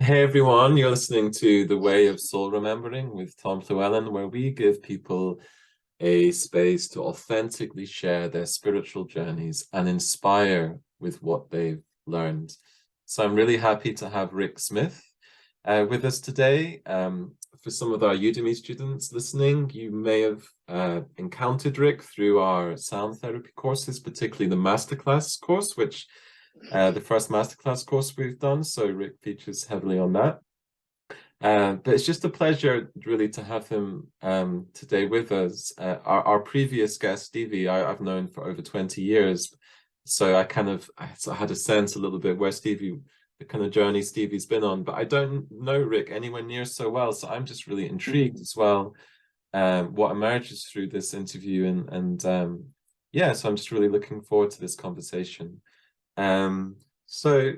Hey everyone, you're listening to The Way of Soul Remembering with Tom Llewellyn, where we give people a space to authentically share their spiritual journeys and inspire with what they've learned. So I'm really happy to have Rikk Smith with us today. For some of our Udemy students listening, you may have encountered Rikk through our sound therapy courses, particularly the Masterclass course, which the first Masterclass course we've done. So Rikk features heavily on that. But it's just a pleasure really to have him today with us. Our previous guest, Stevie, I've known for over 20 years. So I had a sense a little bit where the kind of journey Stevie's been on, but I don't know Rikk anywhere near so well. So I'm just really intrigued as well what emerges through this interview. And yeah, so I'm just really looking forward to this conversation. So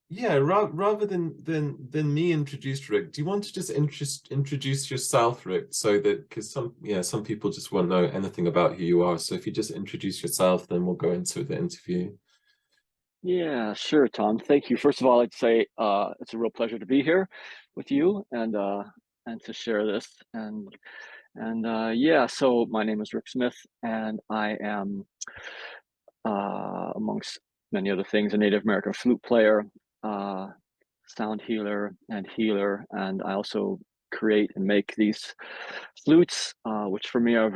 yeah, rather than me introduce Rikk, do you want to just introduce yourself, Rikk, so that because some people just won't know anything about who you are. So if you just introduce yourself, then we'll go into the interview. Yeah, sure, Tom. Thank you. First of all, I'd say it's a real pleasure to be here with you and to share this. And yeah, so my name is Rikk Smith, and I am amongst many other things a Native American flute player, uh, sound healer, and healer. And I also create and make these flutes, which for me are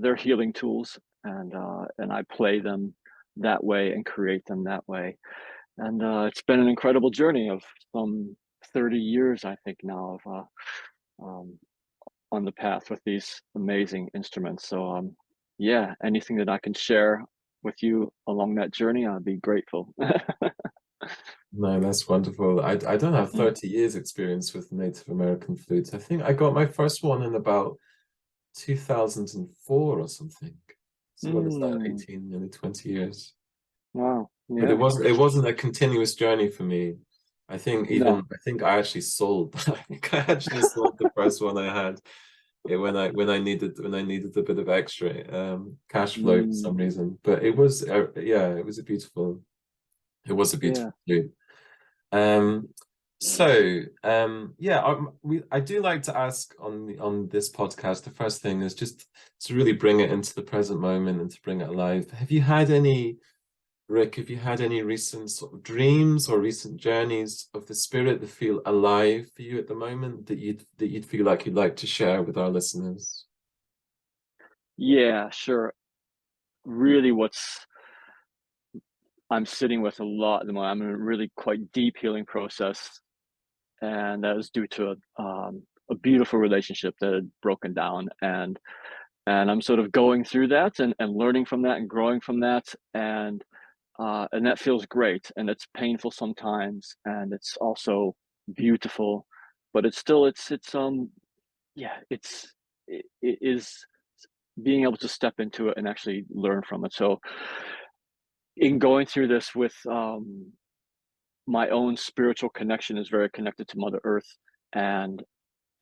they're healing tools, and I play them that way and create them that way. And it's been an incredible journey of some 30 years, I think, now of on the path with these amazing instruments. So yeah, anything that I can share with you along that journey, I'd be grateful. No, that's wonderful. I don't have 30 years experience with Native American flute. I think I got my first one in about 2004 or something. So what is that? Mm, 18, nearly 20 years. wow. But it Yeah. wasn't a continuous journey for me. No. I think I actually sold I think I actually sold the first one I had when I needed a bit of extra cash flow for some Mm, reason. But it was yeah, it was a beautiful yeah. flute. Um yeah, I do like to ask on this podcast, the first thing is just to really bring it into the present moment and to bring it alive. Rikk, have you had any recent sort of dreams or recent journeys of the spirit that feel alive for you at the moment that you'd feel like you'd like to share with our listeners? Yeah, sure. Really, what's I'm sitting with a lot at the moment. I'm in a really quite deep healing process, and that was due to a beautiful relationship that had broken down, and I'm sort of going through that and learning from that and growing from that, and that feels great, and it's painful sometimes, and it's also beautiful, but it's still it's yeah it is being able to step into it and actually learn from it. So in going through this with my own spiritual connection is very connected to Mother Earth and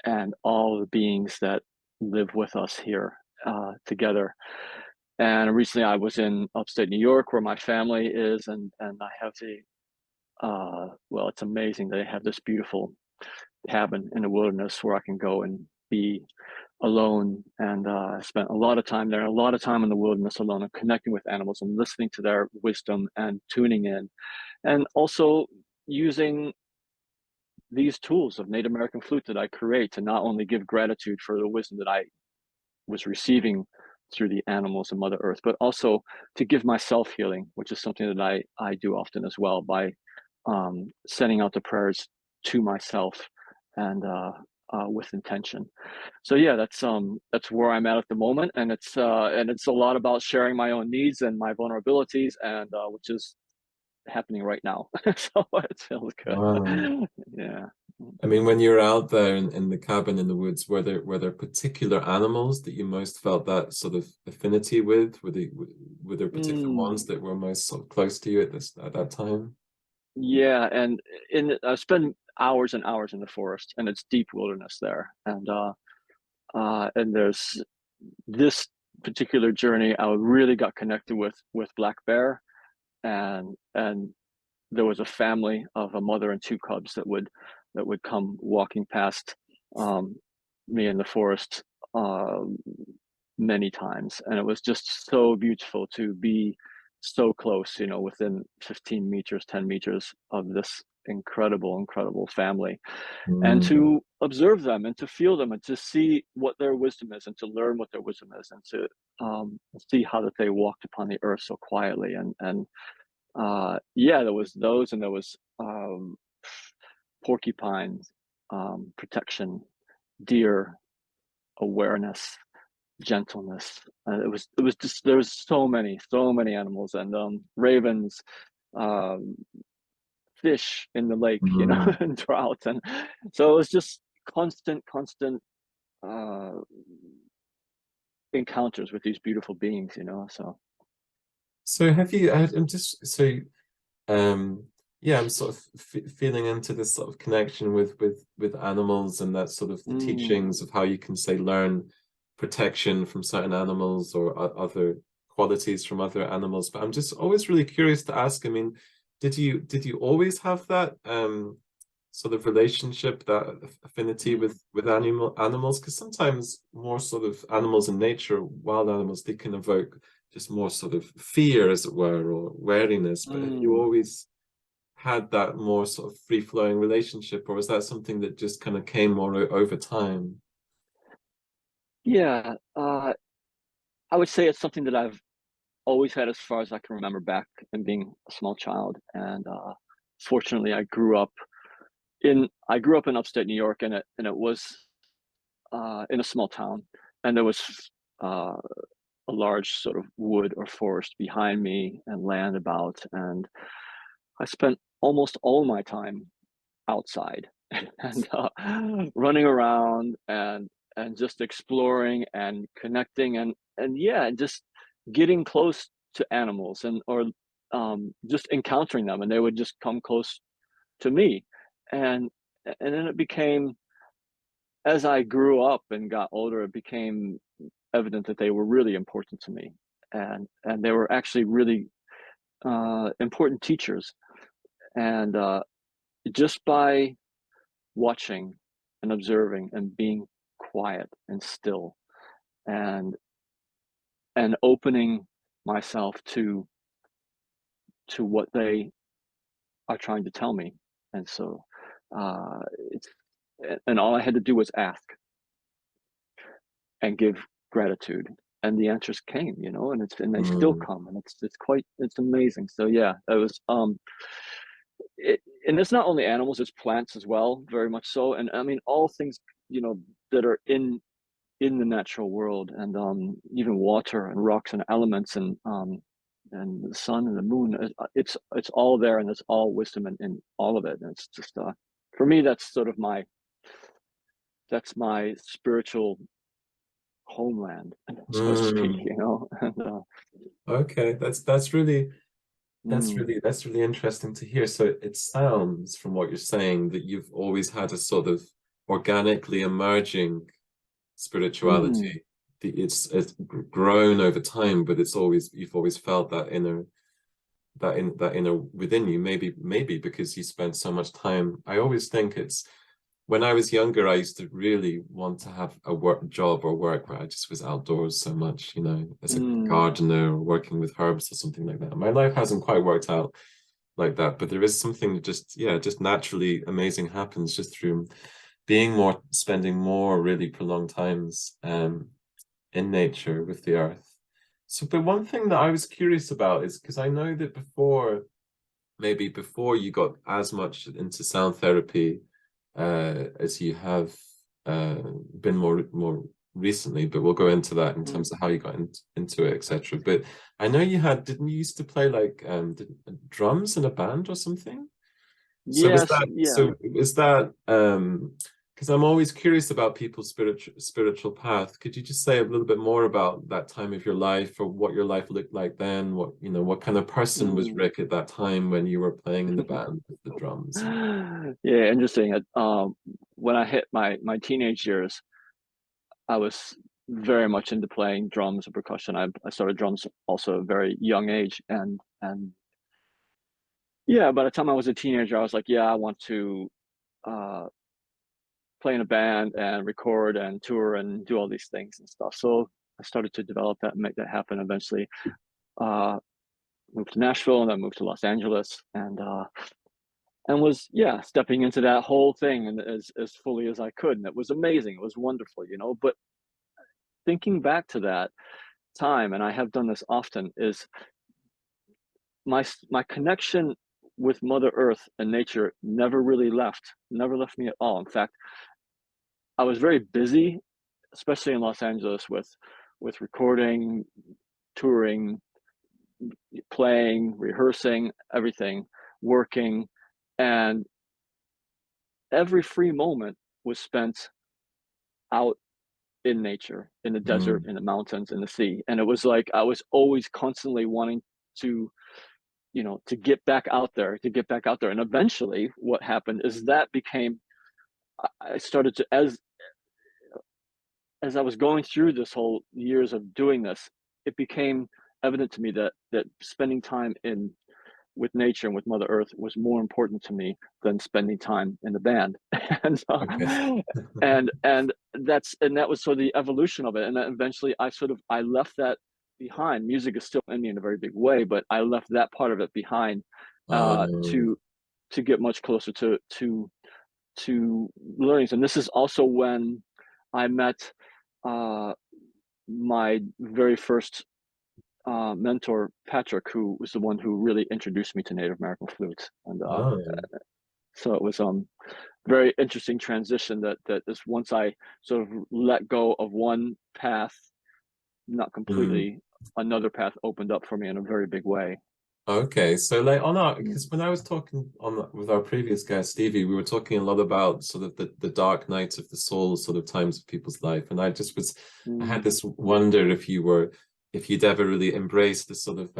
and all the beings that live with us here together. And recently, I was in upstate New York, where my family is, and I have the well, it's amazing. They have this beautiful cabin in the wilderness where I can go and be alone. And I spent a lot of time there, a lot of time in the wilderness alone, and connecting with animals and listening to their wisdom and tuning in, and also using these tools of Native American flute that I create to not only give gratitude for the wisdom that I was receiving through the animals and Mother Earth, but also to give myself healing, which is something that I do often as well by sending out the prayers to myself and with intention. So yeah, that's where I'm at the moment, and it's a lot about sharing my own needs and my vulnerabilities, and which is happening right now. So it feels good. Wow. Yeah. I mean, when you're out there in the cabin in the woods, were there particular animals that you most felt that sort of affinity with? Were there particular ones Mm, that were most sort of close to you at that time? yeah, and I spend hours and hours in the forest, and it's deep wilderness there, and there's this particular journey. I really got connected with black bear, and there was a family of a mother and two cubs that would come walking past me in the forest many times, and it was just so beautiful to be so close, you know, within 15 meters, 10 meters of this incredible family, and Mm. to observe them and to feel them and to see what their wisdom is and to learn what their wisdom is and to see how that they walked upon the earth so quietly. And yeah, there was those, and there was porcupines, protection, deer, awareness, gentleness. It was just, there was so many animals, and ravens, um, fish in the lake, you know, Mm. and trout, and so it was just constant uh, encounters with these beautiful beings, you know. So So have you, I'm just, so yeah, I'm sort of feeling into this sort of connection with animals, and that sort of the mm, teachings of how you can say learn protection from certain animals or other qualities from other animals. But I'm just always really curious to ask, I mean, did you always have that sort of relationship, that affinity mm, with animals? Because sometimes more sort of animals in nature, wild animals, they can evoke just more sort of fear, as it were, or wariness. But have you mm. always had that more sort of free-flowing relationship, or was that something that just kind of came more over time? Yeah, I would say it's something that I've always had as far as I can remember back and being a small child. And fortunately, I grew up in upstate New York, and it was in a small town, and there was uh, a large sort of wood or forest behind me and land about, and I spent almost all my time outside and running around and just exploring and connecting and yeah, just getting close to animals and or just encountering them, and they would just come close to me, and then it became, as I grew up and got older, it became evident that they were really important to me, and they were actually really important teachers, and just by watching and observing and being quiet and still and opening myself to what they are trying to tell me. And so it's and all I had to do was ask and give gratitude, and the answers came, you know, and they still Mm. come, and it's amazing. So yeah, it was and it's not only animals, it's plants as well, very much so. And I mean all things, you know, that are in the natural world, and even water and rocks and elements and the sun and the moon, it's all there, and it's all wisdom in all of it. And it's just for me, that's sort of my spiritual homeland, so to speak, Mm. you know. And Okay, mm, that's really interesting to hear. So it sounds from what you're saying that you've always had a sort of organically emerging mm, spirituality. It's grown over time, but it's always, you've always felt that inner, that inner within you. Maybe because you spent so much time. I always think it's, when I was younger, I used to really want to have a work job or work where I just was outdoors so much, you know, as a mm, gardener or working with herbs or something like that. My life hasn't quite worked out like that, but there is something that just, yeah, just naturally amazing happens just through being more, spending more really prolonged times in nature with the earth. So, but one thing that I was curious about is, because I know that before, maybe before you got as much into sound therapy as you have uh, been more recently, but we'll go into that in mm. terms of how you got into it, etc. But I know you had, didn't you used to play like drums in a band or something? So was Yes, that, yeah. so is that because I'm always curious about people's spiritual path. Could you just say a little bit more about that time of your life, or what your life looked like then? What, you know, what kind of person was Mm. Rikk at that time when you were playing in the band with the drums? Yeah, interesting. When I hit my teenage years, I was very much into playing drums and percussion. I started drums also at a very young age, and yeah, by the time I was a teenager, I was like, yeah, I want to uh, play in a band and record and tour and do all these things and stuff. So I started to develop that and make that happen. Eventually, uh, moved to Nashville and then moved to Los Angeles, and was, yeah, stepping into that whole thing and as fully as I could, and it was amazing. It was wonderful, you know. But thinking back to that time, and I have done this often, is my connection with Mother Earth and nature never left me at all. In fact, I was very busy, especially in Los Angeles, with recording, touring, playing, rehearsing, everything, working, and every free moment was spent out in nature, in the desert, Mm, in the mountains, in the sea. And it was like I was always constantly wanting to, to get back out there, to get back out there. And eventually what happened is that became, I started to, as I was going through this whole years of doing this, it became evident to me that spending time in with nature and with Mother Earth was more important to me than spending time in the band. and okay. that was sort of the evolution of it. And then eventually I left that behind. Music is still in me in a very big way, but I left that part of it behind uh, Um, to to get much closer to learnings. And this is also when I met uh, my very first mentor, Patrick, who was the one who really introduced me to Native American flutes. And oh, so it was very interesting transition that is once I sort of let go of one path, not mm. completely, another path opened up for me in a very big way. Okay, so like on our, Mm. because when I was talking with our previous guest Stevie, we were talking a lot about sort of the dark nights of the soul sort of times of people's life, and I had Mm. this wonder if you'd ever really embraced the sort of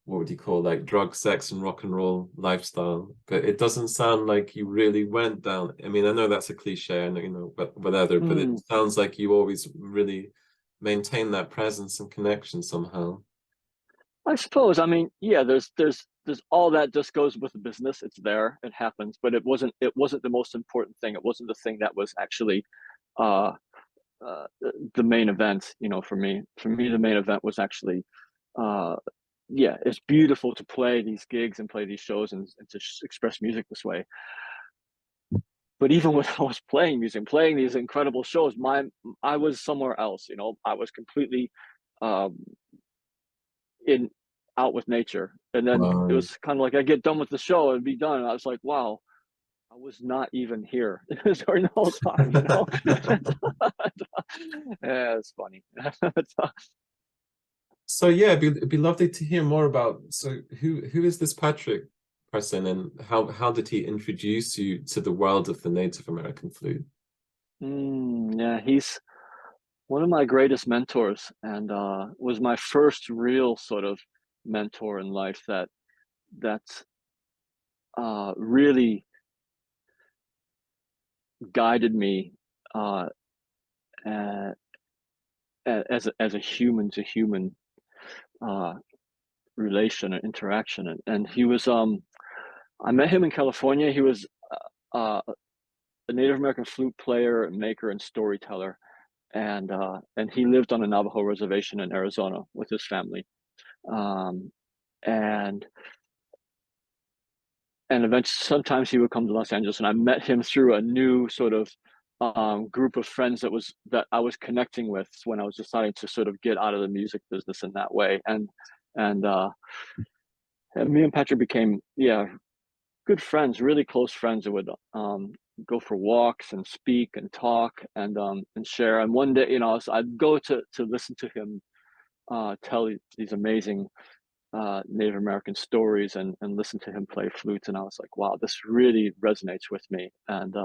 what would you call like drug, sex, and rock and roll lifestyle, but it doesn't sound like you really went down. I mean, I know that's a cliche, and but whatever, but it Mm. sounds like you always really maintained that presence and connection somehow. I suppose. I mean, yeah, there's all that just goes with the business. It's there, it happens, but it wasn't the most important thing. It wasn't the thing that was actually uh the main event, for me. For me, the main event was actually uh yeah, it's beautiful to play these gigs and play these shows and to express music this way. But even when I was playing music, playing these incredible shows, I was somewhere else. I was completely um in out with nature. And then it Wow. was kind of like I get done with the show and be done. And I was like, wow, I was not even here during the whole time. Yeah, it's funny. So yeah, it'd be lovely to hear more about. So who is this Patrick person, and how did he introduce you to the world of the Native American flute? Yeah, he's one of my greatest mentors, and was my first real sort of mentor in life that really guided me uh, uh, as a human to human uh, relation and interaction. And he was I met him in California. He was a Native American flute player, maker, and storyteller, and he lived on a Navajo reservation in Arizona with his family. Um, and and eventually, sometimes he would come to Los Angeles, and I met him through a new sort of group of friends that I was connecting with when I was deciding to sort of get out of the music business in that way. And and me and Patrick became, yeah, good friends, really close friends, who would go for walks and speak and talk and share. And one day, so I'd go to listen to him tell these amazing Native American stories and listen to him play flute. And I was like, wow, this really resonates with me. And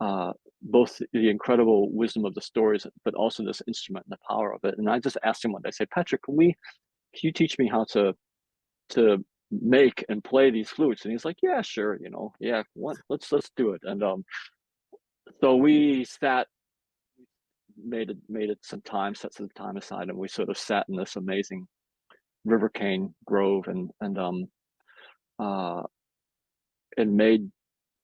uh, both the incredible wisdom of the stories, but also this instrument and the power of it. And I just asked him one day, I say, Patrick, can you teach me how to make and play these flutes? And he's like, yeah, sure, yeah, let's do it. And so we made it some time, set some time aside, and we sort of sat in this amazing river cane grove and and made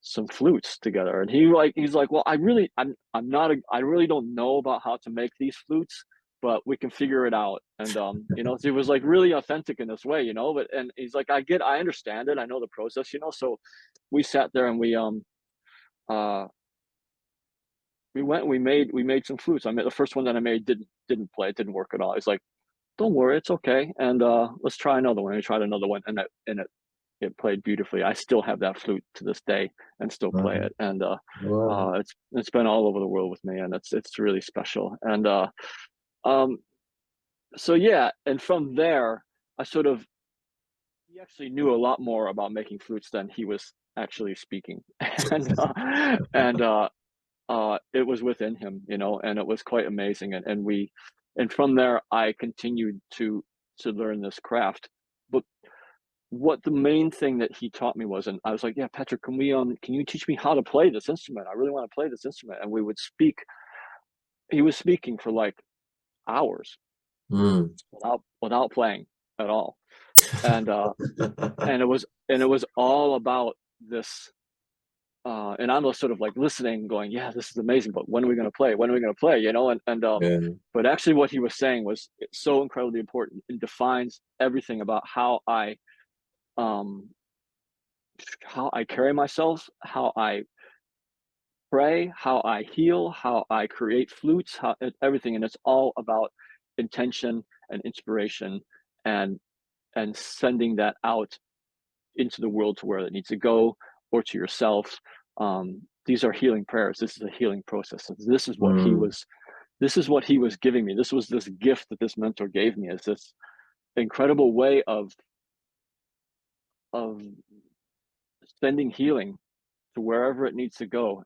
some flutes together. And he's like, well, I really don't know about how to make these flutes, but we can figure it out. And you know, so he was like really authentic in this way, you know. But and he's like, I understand it, I know the process, you know. So we sat there and uh we made some flutes. I made the first one that I made didn't play, it didn't work at all. It's like, don't worry, it's okay. And let's try another one. We tried another one, and it played beautifully. I still have that flute to this day and still play Wow. it. And Wow. it's been all over the world with me, and it's really special. And um, so yeah, and from there, I sort of he actually knew a lot more about making flutes than he was actually speaking, and it was within him, you know, and it was quite amazing. And from there, I continued to learn this craft. But what the main thing that he taught me was, and I was like, yeah, Patrick, can you teach me how to play this instrument? I really want to play this instrument. And we would speak. He was speaking for like hours Mm. without playing at all. And and it was all about this. And I was sort of like listening, going, yeah, this is amazing, but when are we going to play? When are we going to play? You know, Yeah. but actually what he was saying was so incredibly important. It defines everything about um, how I carry myself, how I pray, how I heal, how I create flutes, everything. And it's all about intention and inspiration, and sending that out into the world to where it needs to go, or to yourself. These are healing prayers. This is a healing process. Mm. This is what he was giving me. This was this gift that this mentor gave me, is this incredible way of sending healing to wherever it needs to go.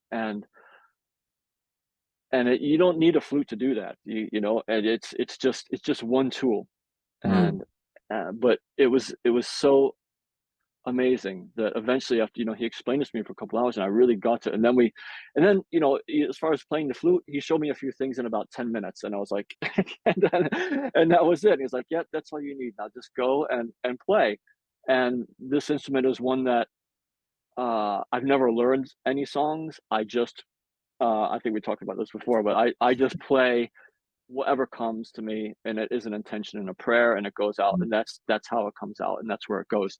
You don't need a flute to do that, you know. And it's just one tool. Mm. And but it was so amazing that eventually, after, you know, he explained this to me for a couple hours, and I really got to. And then, you know, as far as playing the flute, he showed me a few things in about 10 minutes, and I was like, and that was it. He's like, yeah, that's all you need. Now just go and play. And this instrument is one that I've never learned any songs. I think we talked about this before, but I just play whatever comes to me, and it is an intention and a prayer, and it goes out, and that's how it comes out, and that's where it goes.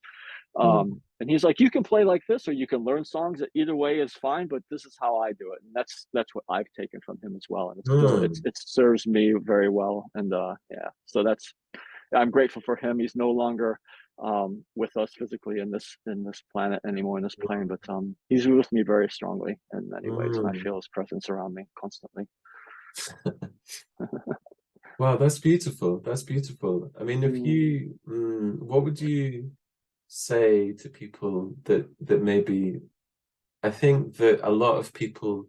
Mm. And he's like, you can play like this, or you can learn songs. Either way is fine, but this is how I do it, and that's what I've taken from him as well. And Mm. it serves me very well. And yeah, so I'm grateful for him. He's no longer with us physically in this planet anymore, in this plane, but he's with me very strongly in many ways, and I Mm. feel his presence around me constantly. Wow, that's beautiful. That's beautiful. I mean, if Mm, you, what would you say to people that maybe, I think that a lot of people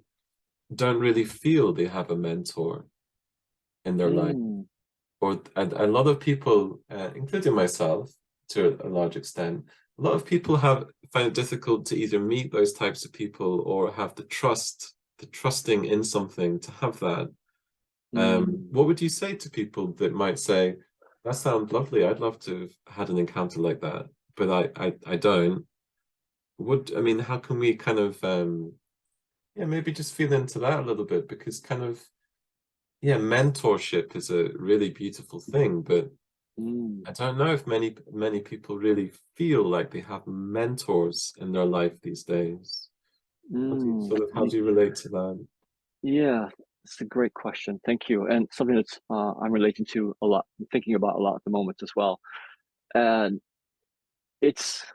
don't really feel they have a mentor in their life, mm, or a lot of people, including myself to a large extent, a lot of people find it difficult to either meet those types of people or have the trusting in something to have that. mm, What would you say to people that might say, that sounds lovely, I'd love to have had an encounter like that, but I don't. I mean, how can we kind of yeah, maybe just feel into that a little bit, because kind of, yeah, mentorship is a really beautiful thing, but mm, I don't know if many people really feel like they have mentors in their life these days. mm. How do you relate to that? Yeah, it's a great question. Thank you. And something that's I'm relating to a lot, thinking about a lot at the moment as well. And it's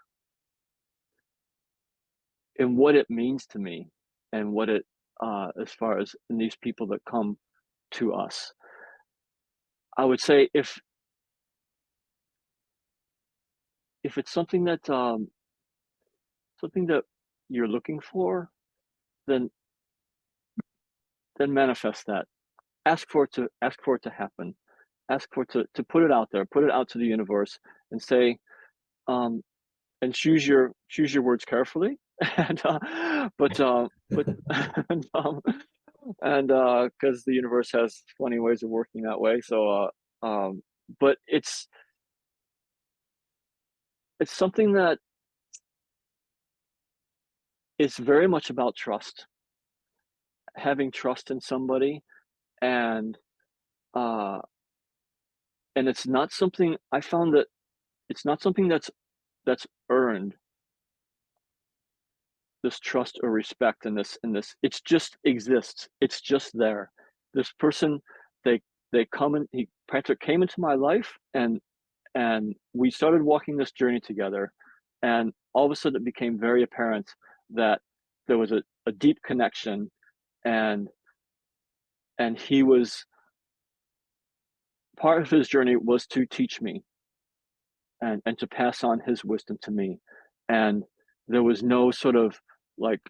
in what it means to me, and what it as far as in these people that come to us. I would say if it's something that you're looking for, then manifest that. Ask for it to happen. Ask for it to put it out there, put it out to the universe, and say, um, and choose your words carefully. And but and because the universe has funny ways of working that way. So but it's something that it's very much about trust, having trust in somebody, and uh, and it's not something I found that it's not something that's earned, this trust or respect in this. It's just exists. It's just there. This person, they they come in. Patrick came into my life, and we started walking this journey together, and all of a sudden it became very apparent that there was a deep connection, and he was, part of his journey was to teach me and to pass on his wisdom to me. And there was no sort of like,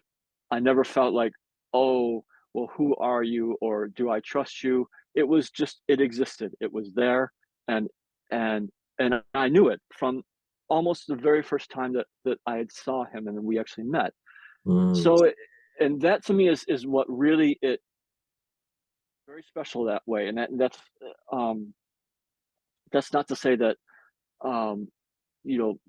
I never felt like, oh, well, who are you, or do I trust you? It was just, it existed. It was there, and and and I knew it from almost the very first time that I had saw him and then we actually met. Mm, So and that to me is what really, it very special that way. And um that's not to say that, um you know,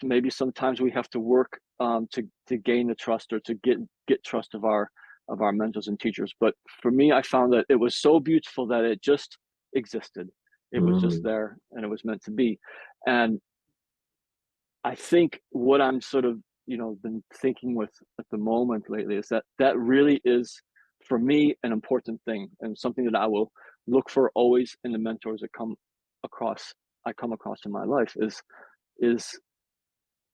maybe sometimes we have to work, to gain the trust, or to get trust of our mentors and teachers. But for me, I found that it was so beautiful that it just existed. It was just mm, there, and it was meant to be. And I think what I'm sort of, been thinking with at the moment lately is that that really is, for me, an important thing, and something that I will look for always in the mentors that across I come across in my life is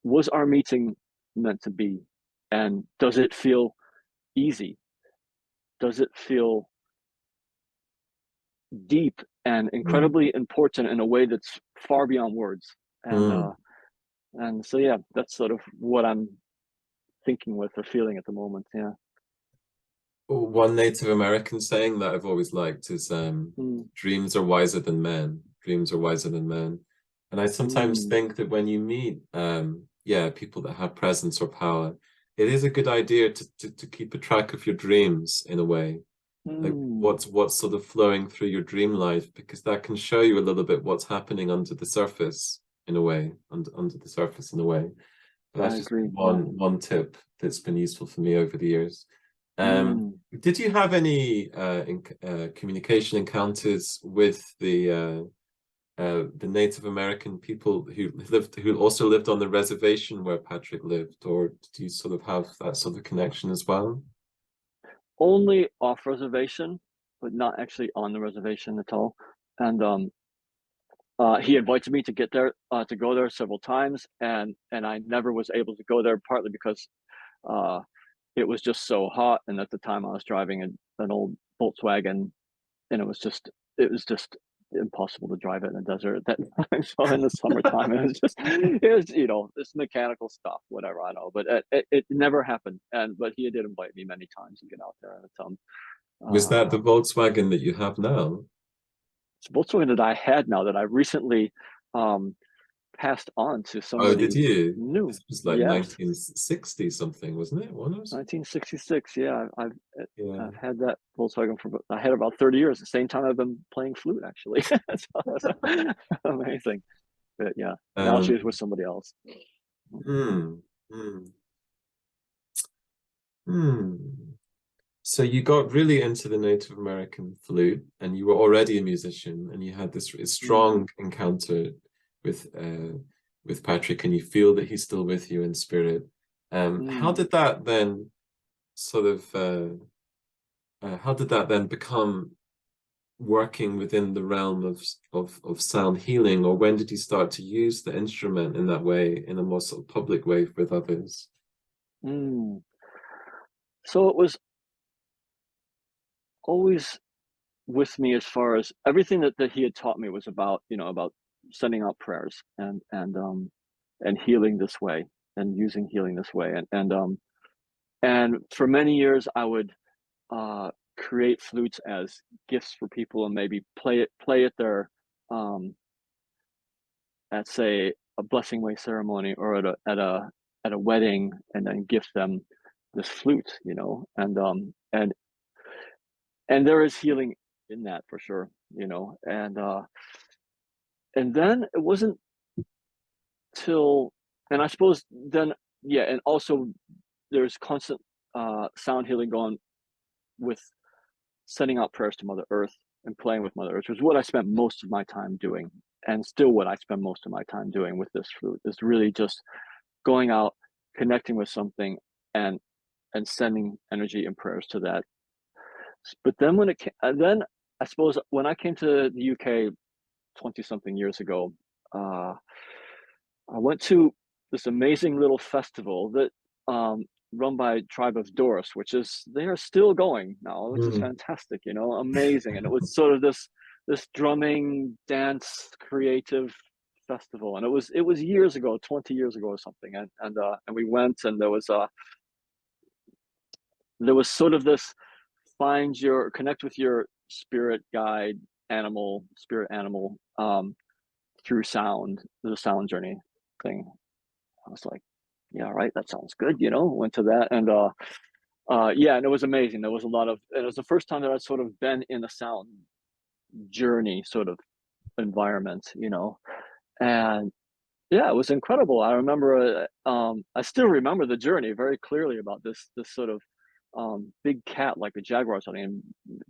was our meeting meant to be? And does it feel easy? Does it feel deep and mm, incredibly important in a way that's far beyond words? mm. And so yeah, that's sort of what I'm thinking with or feeling at the moment. Yeah. One Native American saying that I've always liked is Mm, dreams are wiser than men. Dreams are wiser than men. And I sometimes mm, think that when you meet yeah, people that have presence or power, it is a good idea to keep a track of your dreams in a way. Like mm. what's sort of flowing through your dream life, because that can show you a little bit what's happening under the surface in a way, under the surface in a way. But I that's just agree. Yeah. one tip that's been useful for me over the years. Mm, Did you have any communication encounters with the Native American people who also lived on the reservation where Patrick lived, or did you sort of have that sort of connection as well? only off reservation, but not actually on the reservation at all. And he invited me to get there, to go there several times, and I never was able to go there, partly because uh, it was just so hot, and at the time I was driving an old Volkswagen, and it was just impossible to drive it in the desert at that time. So in the summertime, it was, this mechanical stuff, whatever, I know, but it never happened. But he did invite me many times to get out there, and Was that uh, the Volkswagen that you have now? it's a Volkswagen that I had now that I recently um, passed on to Oh, did somebody you? new. This was like Yes, 1960 something, wasn't it? One of 1966. Yeah, yeah. I've had that Volkswagen for, I had about 30 years. The same time I've been playing flute, actually. So that's amazing. But yeah, now Um, she's with somebody else. hmm, hmm, hmm. So you got really into the Native American flute, and you were already a musician, and you had this Mm, strong encounter with Patrick, and you feel that he's still with you in spirit. How mm, did that then sort of how did that then become working within the realm of sound healing, or when did you start to use the instrument in that way, in a more sort of public way with others? mm. So it was always with me, as far as everything that he had taught me was about, about sending out prayers and healing this way, and using healing this way. And for many years I would create flutes as gifts for people, and maybe play at their um, at, say, a blessing way ceremony, or at a wedding, and then gift them this flute, and there is healing in that for sure, and then it wasn't till, and I suppose then, yeah, and also there's constant sound healing going with sending out prayers to Mother Earth and playing with Mother Earth, which is what I spent most of my time doing, and still what I spend most of my time doing with this flute, is really just going out, connecting with something, and sending energy and prayers to that. But then when it came, then I suppose when I came to the UK 20 something years ago, I went to this amazing little festival that run by Tribe of Doris, which is, they are still going now, which is fantastic, you know, amazing. And it was sort of this drumming, dance, creative festival, and it was years ago, 20 years ago or something, and we went, and there was sort of this connect with your spirit guide animal, spirit animal, through sound, the sound journey thing. I was like, yeah, right, that sounds good, you know. Went to that, and yeah, and it was amazing. There was a lot of, it was the first time that I'd sort of been in a sound journey sort of environment, you know. And yeah, it was incredible. I remember, I still remember the journey very clearly, about this sort of big cat, like a jaguar or something, and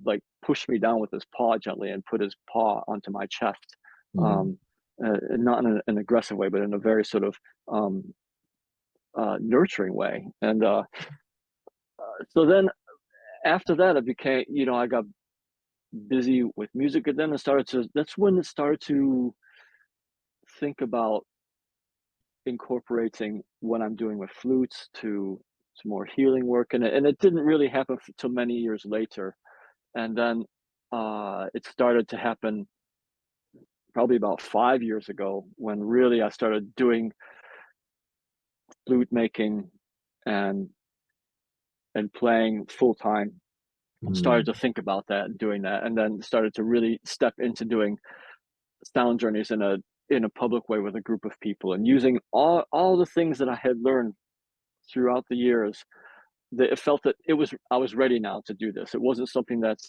like pushed me down with his paw gently and put his paw onto my chest. Not in an aggressive way, but in a very sort of nurturing way. And so then after that, it became, you know, I got busy with music, and then that's when it started to think about incorporating what I'm doing with flutes to more healing work. And it didn't really happen till many years later. And then it started to happen probably about 5 years ago, when really I started doing flute making and playing full time. Started to think about that and doing that, and then started to really step into doing sound journeys in a public way with a group of people, and using all the things that I had learned throughout the years. That it felt that I was ready now to do this. It wasn't something that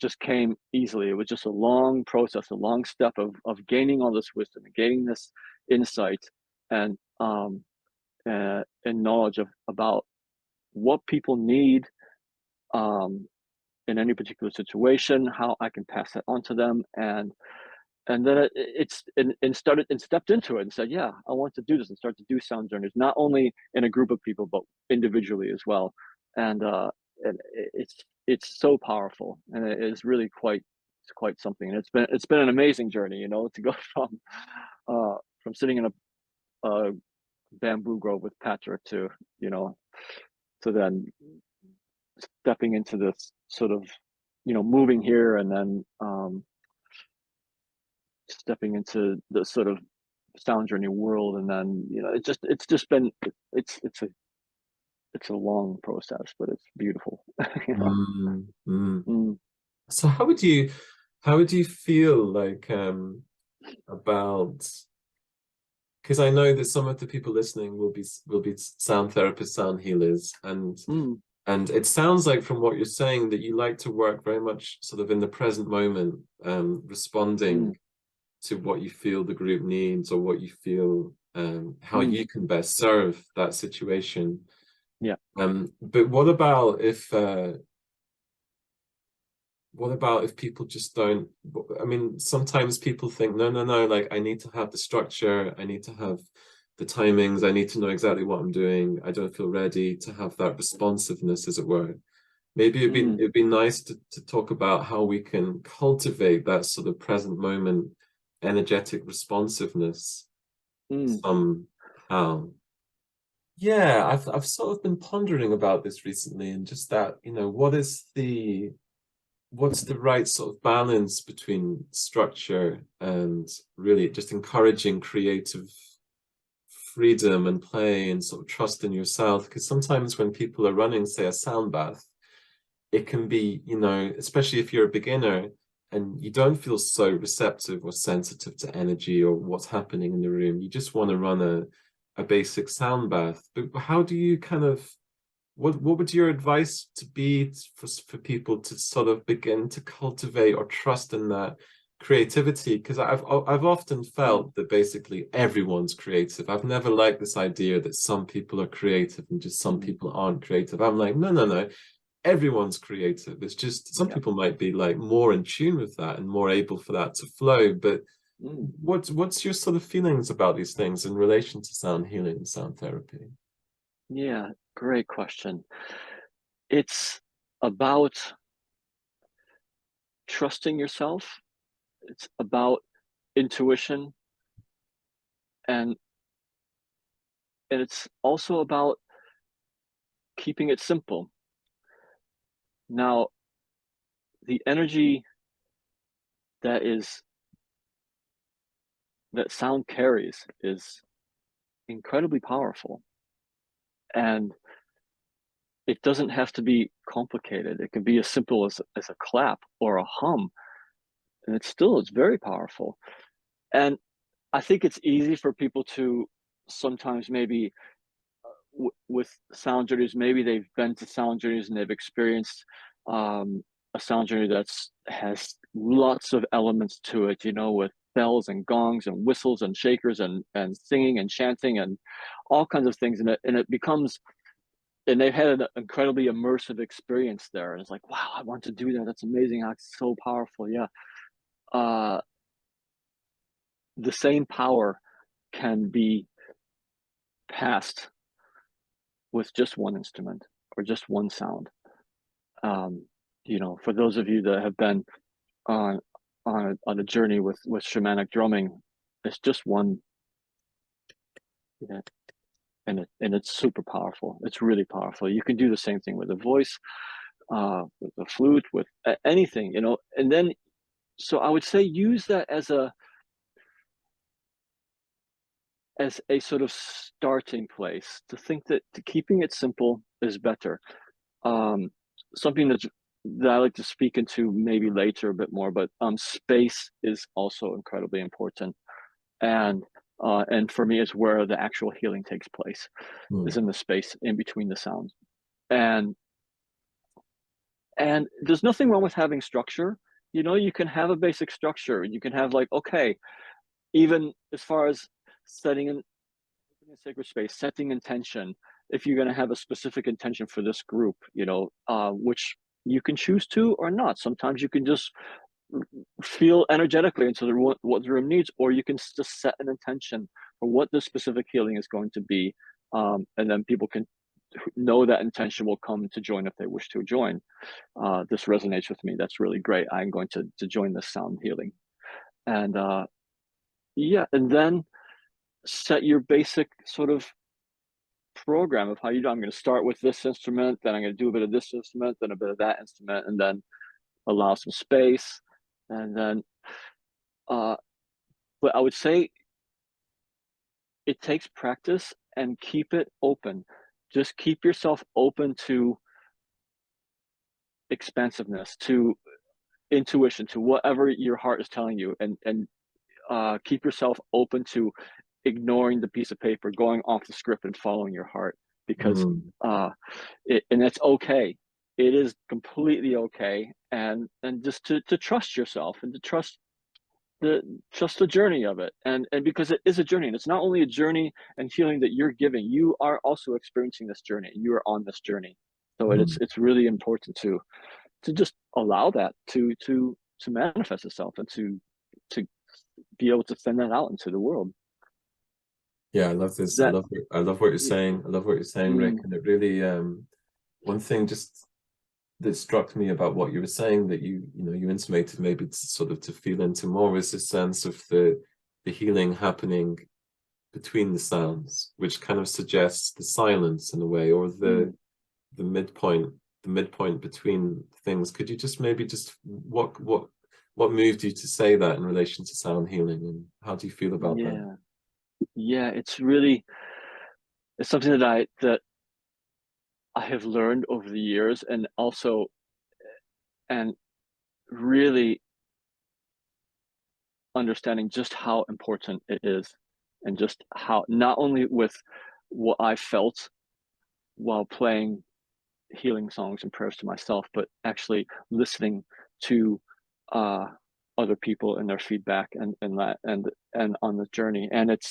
just came easily. It was just a long process, a long step of gaining all this wisdom and gaining this insight, and knowledge about what people need in any particular situation, how I can pass that on to them. And then it stepped into it and said, yeah, I want to do this, and start to do sound journeys, not only in a group of people, but individually as well. And it's so powerful, and it is really quite something. And it's been an amazing journey, you know, to go from sitting in a bamboo grove with Patrick to, you know, to then stepping into this sort of, you know, moving here, and then stepping into the sort of sound journey world. And then, you know, it's just been, it's a long process, but it's beautiful. You know? So how would you feel like about, because I know that some of the people listening will be sound therapists, sound healers, and it sounds like from what you're saying that you like to work very much sort of in the present moment, responding to what you feel the group needs, or what you feel, how you can best serve that situation. Yeah. But what about if people just don't, I mean, sometimes people think, no, like I need to have the structure, I need to have the timings, I need to know exactly what I'm doing, I don't feel ready to have that responsiveness, as it were. Maybe it'd be nice to talk about how we can cultivate that sort of present moment energetic responsiveness somehow. Yeah, I've sort of been pondering about this recently, and just that, you know, what's the right sort of balance between structure and really just encouraging creative freedom and play and sort of trust in yourself. Because sometimes when people are running, say, a sound bath, it can be, you know, especially if you're a beginner and you don't feel so receptive or sensitive to energy or what's happening in the room, you just want to run a basic sound bath. But how do you kind of, what would your advice to be for people to sort of begin to cultivate or trust in that creativity, because I've often felt that basically everyone's creative. I've never liked this idea that some people are creative and just some people aren't creative. I'm like, no, everyone's creative. It's just some people might be like more in tune with that and more able for that to flow. But what's your sort of feelings about these things in relation to sound healing and sound therapy? Yeah, great question. It's about trusting yourself. It's about intuition, and it's also about keeping it simple. Now, the energy that sound carries is incredibly powerful, and it doesn't have to be complicated. It can be as simple as a clap or a hum, and it's very powerful. And I think it's easy for people to sometimes maybe with sound journeys, maybe they've been to sound journeys and they've experienced a sound journey has lots of elements to it, with bells and gongs and whistles and shakers and singing and chanting and all kinds of things, and it becomes, and they've had an incredibly immersive experience there, and it's like, wow, I want to do that. That's amazing. That's so powerful. Yeah. The same power can be passed with just one instrument or just one sound. For those of you that have been on a journey with shamanic drumming, it's just one, and it's super powerful. It's really powerful. You can do the same thing with a voice, with a flute, with anything, and then, so I would say use that as a sort of starting place to think that keeping it simple is better. Something that I like to speak into maybe later a bit more, but space is also incredibly important, and for me, it's where the actual healing takes place, is in the space in between the sounds, and there's nothing wrong with having structure. You can have a basic structure. You can have, like, okay, even as far as setting in a sacred space, setting intention. If you're going to have a specific intention for this group, which you can choose to or not. Sometimes you can just feel energetically into what the room needs, or you can just set an intention for what the specific healing is going to be, and then people can know that intention will come to join if they wish to join. This resonates with me. That's really great. I'm going to join this sound healing, and and then set your basic sort of program of how you do. I'm going to start with this instrument, then I'm going to do a bit of this instrument, then a bit of that instrument, and then allow some space, and then but I would say it takes practice, and keep it open. Just keep yourself open to expansiveness, to intuition, to whatever your heart is telling you, and keep yourself open to ignoring the piece of paper, going off the script and following your heart, because and that's okay. It is completely okay, and just to trust yourself, and to trust the journey of it, and because it is a journey, and it's not only a journey and healing that you're giving, you are also experiencing this journey, and you are on this journey. So it's really important to just allow that to manifest itself, and to be able to send that out into the world. Yeah, I love this. I love what you're saying. I love what you're saying, Rikk. And it really, one thing just that struck me about what you were saying, that you intimated maybe to sort of to feel into more, is this sense of the healing happening between the sounds, which kind of suggests the silence in a way, or the midpoint between things. Could you just maybe what moved you to say that in relation to sound healing, and how do you feel about that? Yeah, it's something that I have learned over the years, and also, and really understanding just how important it is, and just how, not only with what I felt while playing healing songs and prayers to myself, but actually listening to other people and their feedback and that and on the journey. And it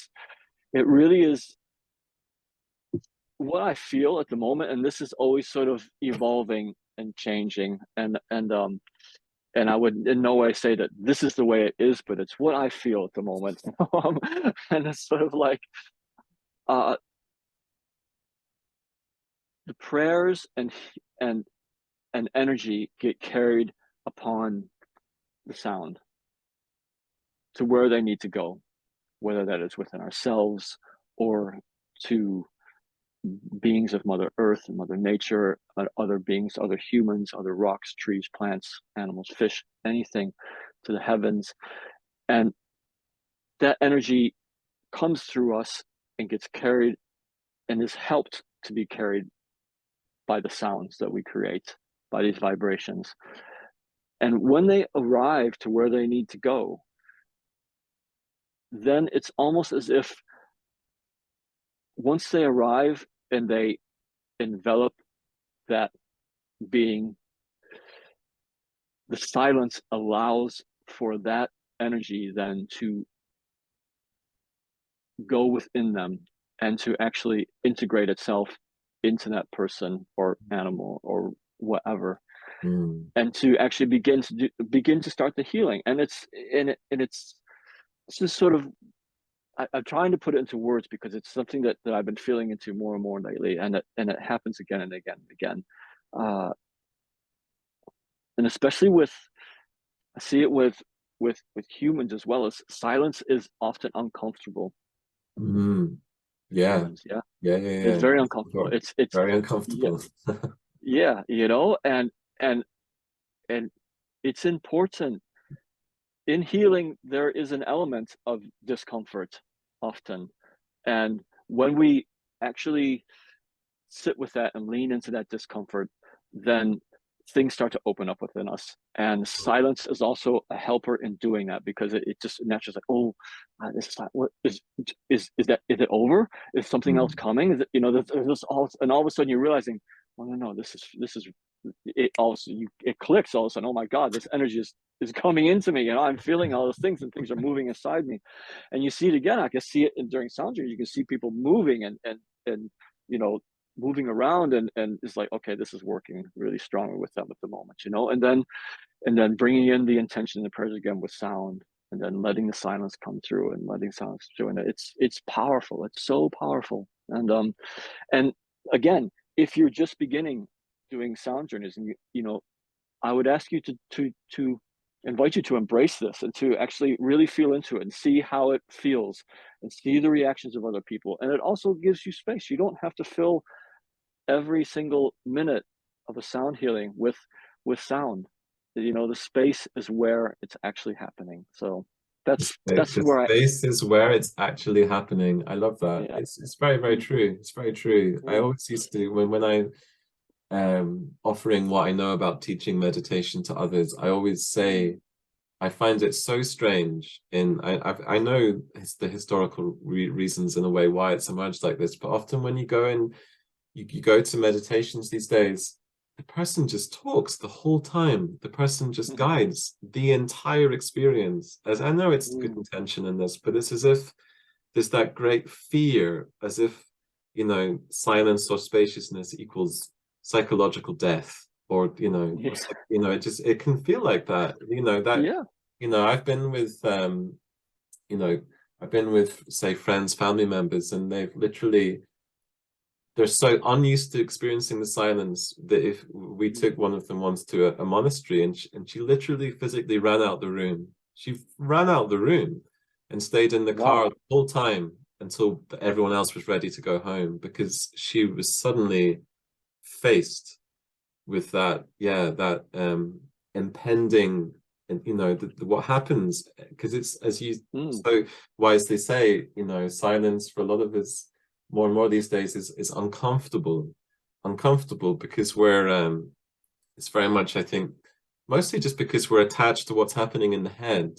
really is what I feel at the moment, and this is always sort of evolving and changing, and I would in no way say that this is the way it is, but it's what I feel at the moment. And it's sort of like the prayers and energy get carried upon the sound to where they need to go, whether that is within ourselves or to beings of Mother Earth and Mother Nature, other beings, other humans, other rocks, trees, plants, animals, fish, anything, to the heavens. And that energy comes through us and gets carried and is helped to be carried by the sounds that we create, by these vibrations. And when they arrive to where they need to go, then it's almost as if once they arrive and they envelop that being, the silence allows for that energy then to go within them and to actually integrate itself into that person or animal or whatever, and to actually begin to start the healing. And it's just sort of, I'm trying to put it into words because it's something that I've been feeling into more and more lately, and it happens again and again and again, and especially I see it with humans as well. As silence is often uncomfortable. Yeah. Humans, yeah, It's very uncomfortable. It's very uncomfortable. Yeah, and it's important. In healing, there is an element of discomfort often. And when we actually sit with that and lean into that discomfort, then things start to open up within us. And silence is also a helper in doing that, because it just naturally like, oh, this is not, what is it over? Is something else coming? Is it, there's this all, and all of a sudden you're realizing, oh no, this is it. Also, it clicks all of a sudden. Oh my God, this energy is coming into me. I'm feeling all those things, and things are moving inside me. And you see it again. I can see it during sound journeys. You can see people moving and moving around, and it's like, okay, this is working really strongly with them at the moment, and then bringing in the intention and the prayers again with sound, and then letting the silence come through and letting silence through. And it's powerful. It's so powerful. And again, if you're just beginning doing sound journeys, and I would ask you to invite you to embrace this and to actually really feel into it and see how it feels and see the reactions of other people. And it also gives you space. You don't have to fill every single minute of a sound healing with sound. The space is where it's actually happening. So that's where space is where it's actually happening. I love that. Yeah. It's very, very true. It's very true. I always used to, when I offering what I know about teaching meditation to others, I always say I find it so strange. I know it's the historical reasons in a way why it's emerged like this, but often when you go in, you go to meditations these days, the person just talks the whole time. The person just guides the entire experience. As I know it's good intention in this, but it's as if there's that great fear, as if silence or spaciousness equals psychological death, or it can feel like that. I've been with say friends, family members, and they're so unused to experiencing the silence that if we took one of them once to a monastery, and she literally physically ran out the room. She ran out the room and stayed in the car the whole time until everyone else was ready to go home, because she was suddenly faced with that impending, and what happens, because it's, as you so wisely say, silence for a lot of us more and more these days is uncomfortable because we're it's very much, I think, mostly just because we're attached to what's happening in the head,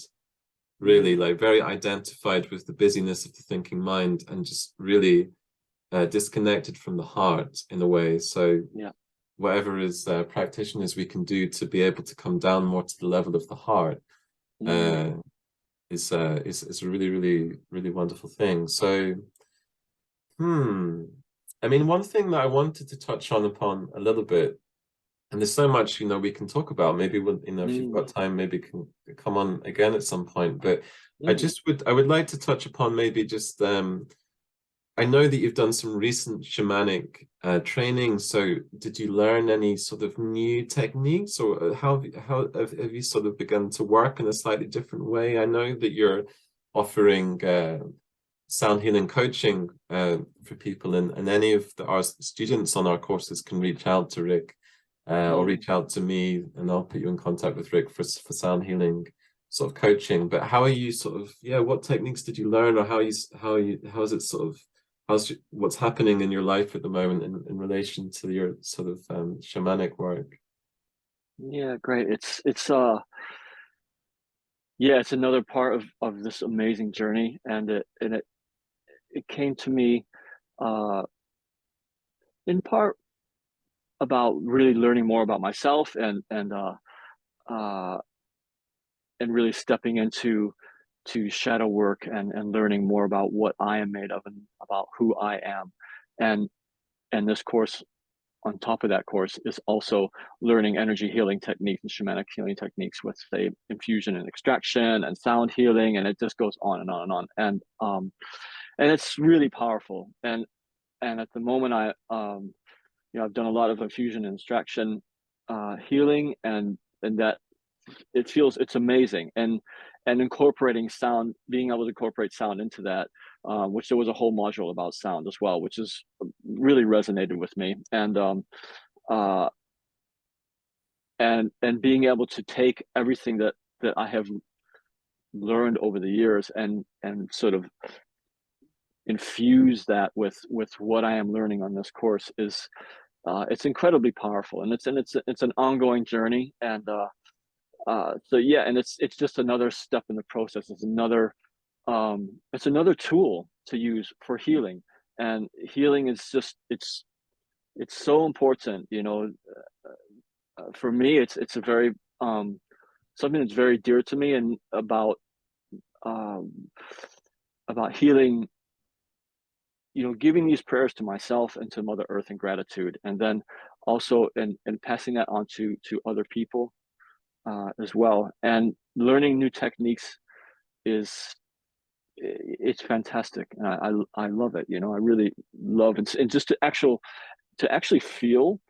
really, like very identified with the busyness of the thinking mind, and just really disconnected from the heart in a way. So whatever is practitioners we can do to be able to come down more to the level of the heart is a really, really, really wonderful thing. So, I mean, one thing that I wanted to touch on upon a little bit, and there's so much, you know, we can talk about. Maybe when, you know, if you've got time, maybe can come on again at some point. But I would like to touch upon maybe just I know that you've done some recent shamanic training. So did you learn any sort of new techniques, or how have you sort of begun to work in a slightly different way? I know that you're offering sound healing coaching for people, and any of our students on our courses can reach out to Rikk or reach out to me, and I'll put you in contact with Rikk for sound healing sort of coaching. But how are you sort of, what techniques did you learn, or how is it sort of, what's happening in your life at the moment in relation to your sort of shamanic work? Yeah, great. It's another part of this amazing journey, and it came to me in part about really learning more about myself, and really stepping into shadow work, and learning more about what I am made of, and about who I am. And this course, on top of that course, is also learning energy healing techniques and shamanic healing techniques with, say, infusion and extraction and sound healing, and it just goes on and on and on. And it's really powerful. And at the moment, I've done a lot of infusion and extraction healing, and that it's amazing. And incorporating sound, being able to incorporate sound into that, which there was a whole module about sound as well, which is really resonated with me. And being able to take everything that I have learned over the years, and sort of infuse that with what I am learning on this course is it's incredibly powerful, and it's an ongoing journey. And so yeah, and it's just another step in the process. It's another tool to use for healing. And healing is just, it's so important, for me. It's a very something that's very dear to me, and about healing, giving these prayers to myself and to Mother Earth in gratitude, and then also and passing that on to other people as well. And learning new techniques it's fantastic, and I love it. I really love it. And just to actually feel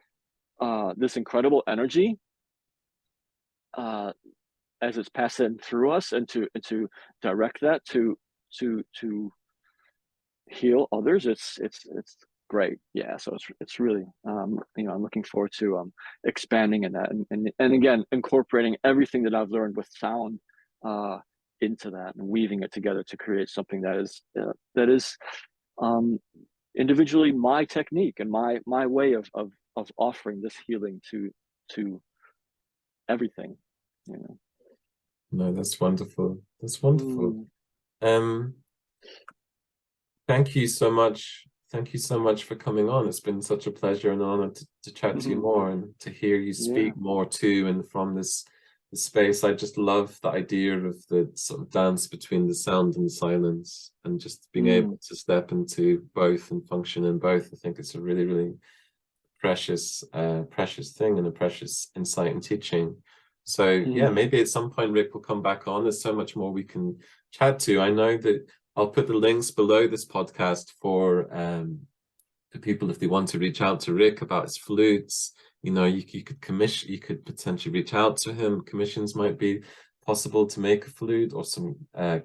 this incredible energy as it's passing through us, and to direct that to heal others. It's great. Yeah, so it's really I'm looking forward to expanding in that, and again, incorporating everything that I've learned with sound into that, and weaving it together to create something that is individually my technique, and my way of offering this healing to everything. No, that's wonderful. That's wonderful. Thank you so much. Thank you so much for coming on. It's been such a pleasure and honor to chat to you more, and to hear you speak more to and from this space. I just love the idea of the sort of dance between the sound and the silence, and just being able to step into both and function in both. I think it's a really, really precious thing, and a precious insight and teaching. So yeah, maybe at some point Rikk will come back on. There's so much more we can chat to. I know that I'll put the links below this podcast for people, if they want to reach out to Rikk about his flutes. You could potentially reach out to him. Commissions might be possible to make a flute, or some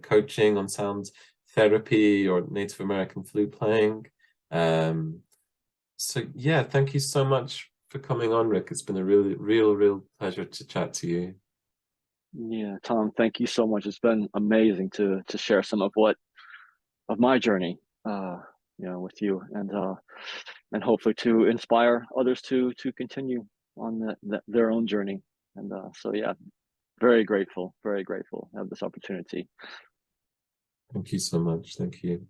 coaching on sound therapy or Native American flute playing. So yeah, thank you so much for coming on, Rikk. It's been a really, real pleasure to chat to you. Yeah, Tom, thank you so much. It's been amazing to share some of my journey, with you, and hopefully to inspire others to continue on their own journey. And so yeah, very grateful to have this opportunity. Thank you so much. Thank you.